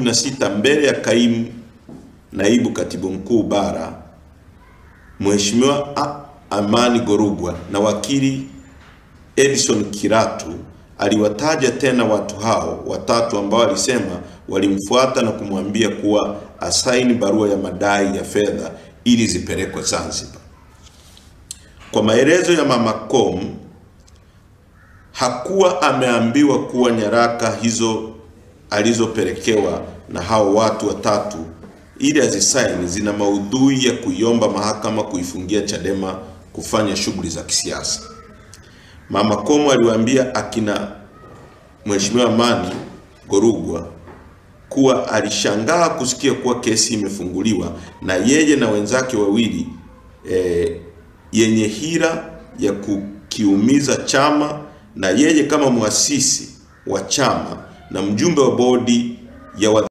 16 mbele ya kaimu naibu katibu mkuu bara Mheshimiwa Amani Gorugwa na wakili Edison Kiratu aliwataja tena watu hao watatu ambao alisema walimfuata na kumwambia kuwa asaini barua ya madai ya fedha ili zipelekwe Zanzibar. Kwa maelezo ya Mama Com, hakuwa ameambiwa kuwa nyaraka hizo alizopelekewa na hao watu watatu ili azisaini zina maudhui ya kuiomba mahakama kuifungia Chadema kufanya shughuli za kisiasa. Mama Com aliwaambia akina Mheshimiwa Amani Gorugwa kuwa alishangaa kusikia kuwa kesi imefunguliwa na yeye na wenzake wawili yenye hila ya kukiumiza chama, na yeye kama muasisi wa chama na mjumbe wa bodi ya